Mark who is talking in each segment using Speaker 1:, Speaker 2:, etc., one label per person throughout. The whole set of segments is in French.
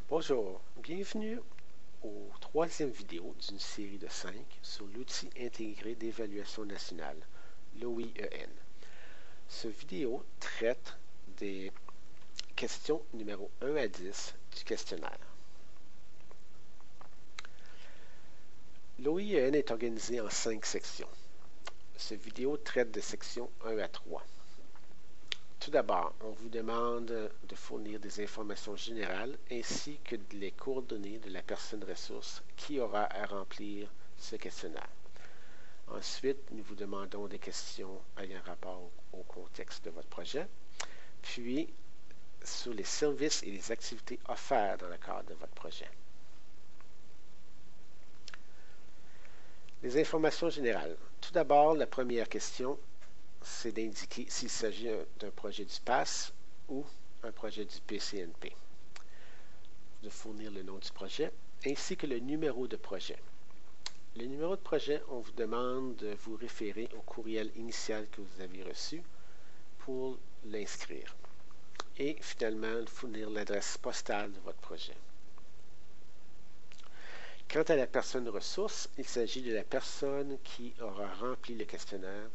Speaker 1: Bonjour, bienvenue au troisième vidéo d'une série de 5 sur l'outil intégré d'évaluation nationale, l'OIEN. Ce vidéo traite des questions numéro 1 à 10 du questionnaire. L'OIEN est organisé en 5 sections. Cette vidéo traite des sections 1 à 3. Tout d'abord, on vous demande de fournir des informations générales ainsi que les coordonnées de la personne ressource qui aura à remplir ce questionnaire. Ensuite, nous vous demandons des questions ayant rapport au contexte de votre projet, puis sur les services et les activités offertes dans le cadre de votre projet. Les informations générales. Tout d'abord, la première question, c'est d'indiquer s'il s'agit d'un projet du PASS ou un projet du PCNP. De fournir le nom du projet ainsi que le numéro de projet. Le numéro de projet, on vous demande de vous référer au courriel initial que vous avez reçu pour l'inscrire. Et finalement, fournir l'adresse postale de votre projet. Quant à la personne ressource, il s'agit de la personne qui aura rempli le questionnaire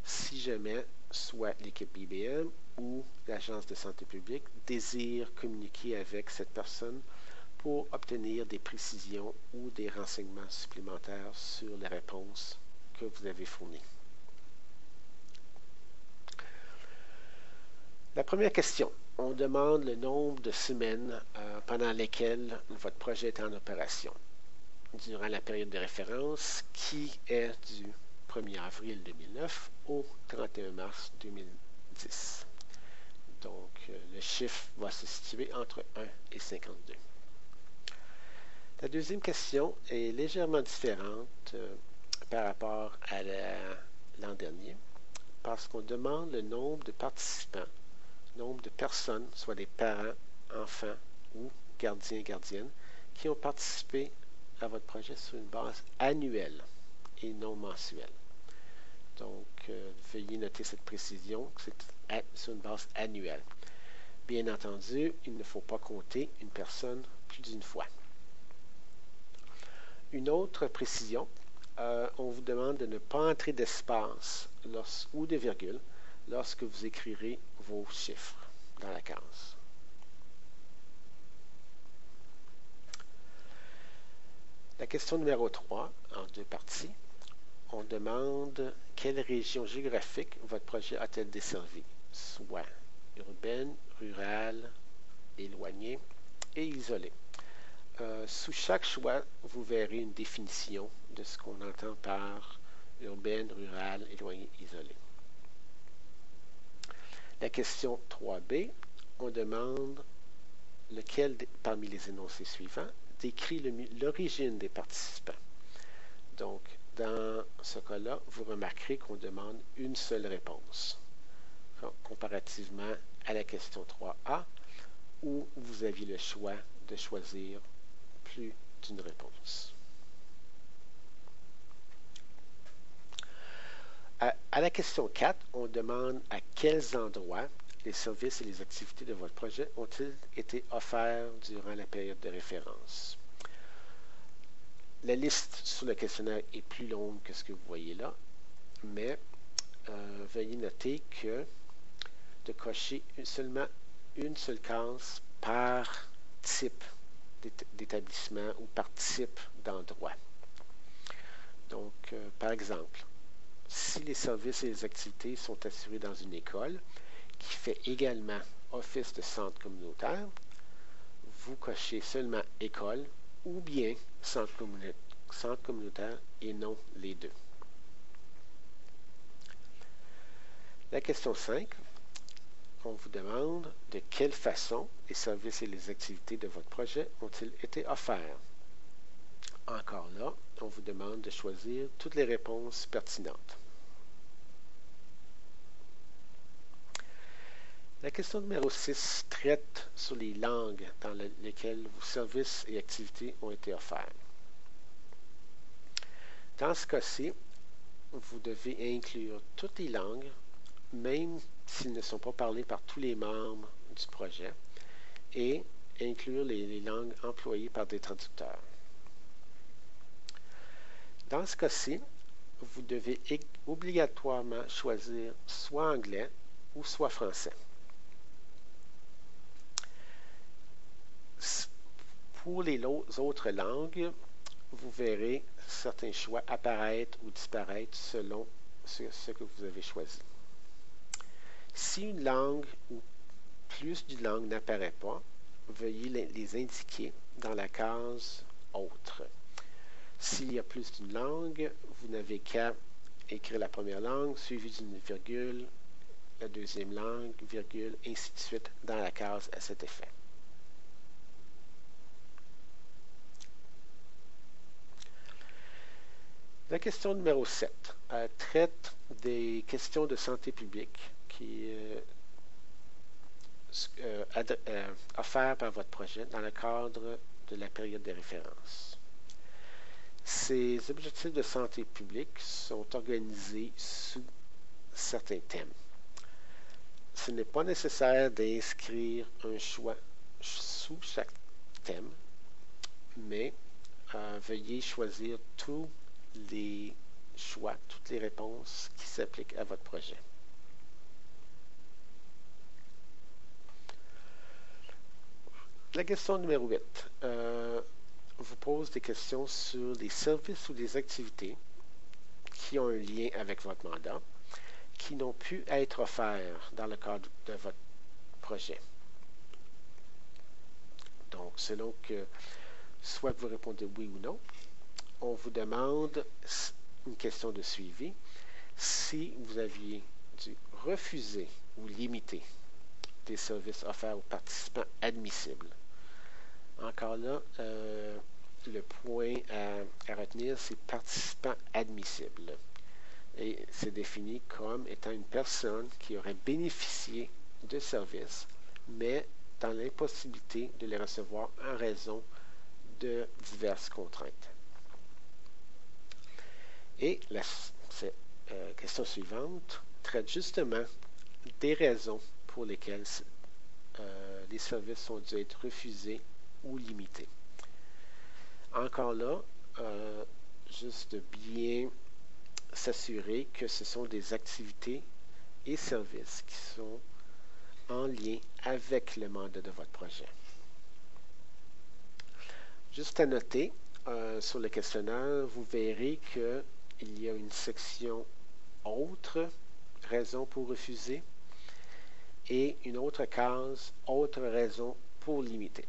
Speaker 1: si jamais soit l'équipe IBM ou l'Agence de santé publique désire communiquer avec cette personne pour obtenir des précisions ou des renseignements supplémentaires sur les réponses que vous avez fournies. La première question, on demande le nombre de semaines pendant lesquelles votre projet est en opération durant la période de référence qui est du 1er avril 2009 au 31 mars 2010. Donc, le chiffre va se situer entre 1 et 52. La deuxième question est légèrement différente par rapport à l'an dernier, parce qu'on demande le nombre de participants, nombre de personnes, soit des parents, enfants ou gardiens, gardiennes, qui ont participé à votre projet sur une base annuelle et non mensuelle. Donc, veuillez noter cette précision, c'est sur une base annuelle. Bien entendu, il ne faut pas compter une personne plus d'une fois. Une autre précision, on vous demande de ne pas entrer d'espace ou de virgule lorsque vous écrirez vos chiffres dans la case. La question numéro 3, en deux parties. On demande quelle région géographique votre projet a-t-elle desservi, soit urbaine, rurale, éloignée et isolée. Sous chaque choix, vous verrez une définition de ce qu'on entend par urbaine, rurale, éloignée, isolée. La question 3B, on demande lequel parmi les énoncés suivants décrit l'origine des participants. Donc, dans ce cas-là, vous remarquerez qu'on demande une seule réponse, comparativement à la question 3A, où vous aviez le choix de choisir plus d'une réponse. À la question 4, on demande à quels endroits les services et les activités de votre projet ont-ils été offerts durant la période de référence. La liste sur le questionnaire est plus longue que ce que vous voyez là, mais veuillez noter que de cocher seulement une seule case par type d'établissement ou par type d'endroit. Donc, par exemple, si les services et les activités sont assurés dans une école qui fait également office de centre communautaire, vous cochez seulement école ou bien centre communautaire et non les deux. La question 5, on vous demande de quelle façon les services et les activités de votre projet ont-ils été offerts. Encore là, on vous demande de choisir toutes les réponses pertinentes. La question numéro 6 traite sur les langues dans lesquelles vos services et activités ont été offerts. Dans ce cas-ci, vous devez inclure toutes les langues, même s'ils ne sont pas parlés par tous les membres du projet, et inclure les langues employées par des traducteurs. Dans ce cas-ci, vous devez obligatoirement choisir soit anglais ou soit français. Pour les autres langues, vous verrez certains choix apparaître ou disparaître selon ce que vous avez choisi. Si une langue ou plus d'une langue n'apparaît pas, veuillez les indiquer dans la case « Autres ». S'il y a plus d'une langue, vous n'avez qu'à écrire la première langue, suivie d'une virgule, la deuxième langue, virgule, ainsi de suite, dans la case à cet effet. La question numéro 7 traite des questions de santé publique qui offertes par votre projet dans le cadre de la période de référence. Ces objectifs de santé publique sont organisés sous certains thèmes. Ce n'est pas nécessaire d'inscrire un choix sous chaque thème, mais veuillez choisir tous les choix, toutes les réponses qui s'appliquent à votre projet. La question numéro 8 vous pose des questions sur les services ou les activités qui ont un lien avec votre mandat, qui n'ont pu être offerts dans le cadre de votre projet. Donc, selon que soit vous répondez oui ou non, on vous demande une question de suivi. Si vous aviez dû refuser ou limiter des services offerts aux participants admissibles. Encore là, le point à retenir, c'est participant admissible. Et c'est défini comme étant une personne qui aurait bénéficié de services, mais dans l'impossibilité de les recevoir en raison de diverses contraintes. Et la question suivante traite justement des raisons pour lesquelles les services ont dû être refusés ou limités. Encore là, juste de bien s'assurer que ce sont des activités et services qui sont en lien avec le mandat de votre projet. Juste à noter, sur le questionnaire, vous verrez qu'il y a une section « Autres raisons pour refuser » et une autre case « Autres raisons pour limiter ».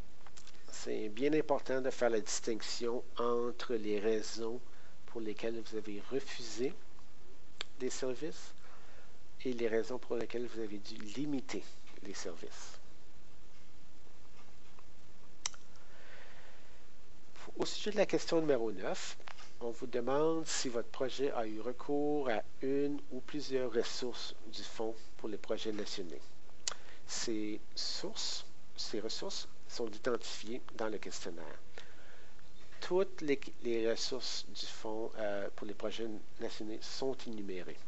Speaker 1: C'est bien important de faire la distinction entre les raisons pour lesquelles vous avez refusé des services et les raisons pour lesquelles vous avez dû limiter les services. Au sujet de la question numéro 9, on vous demande si votre projet a eu recours à une ou plusieurs ressources du Fonds pour les projets nationaux. Ces ressources sont identifiées dans le questionnaire. Toutes les ressources du Fonds pour les projets nationaux sont énumérées.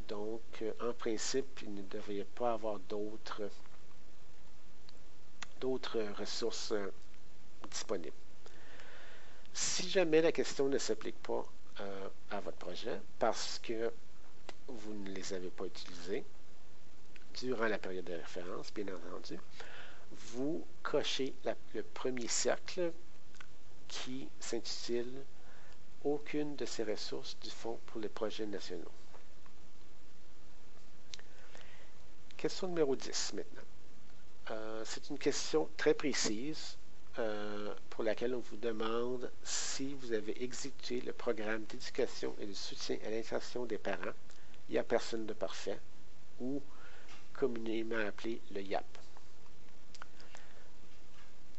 Speaker 1: Donc, en principe, il ne devrait pas avoir d'autres ressources disponibles. Si jamais la question ne s'applique pas à votre projet parce que vous ne les avez pas utilisées durant la période de référence, bien entendu, vous cochez le premier cercle qui s'intitule « Aucune de ces ressources du Fonds pour les projets nationaux ». Question numéro 10 maintenant. C'est une question très précise pour laquelle on vous demande si vous avez exécuté le programme d'éducation et de soutien à l'insertion des parents, il n'y a personne de parfait, ou communément appelé le YAP.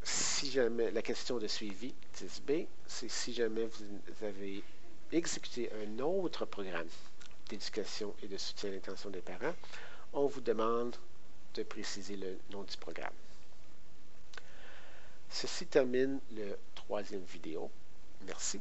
Speaker 1: Si jamais, la question de suivi 10B, c'est si jamais vous avez exécuté un autre programme d'éducation et de soutien à l'intention des parents, on vous demande de préciser le nom du programme. Ceci termine le 3e vidéo. Merci.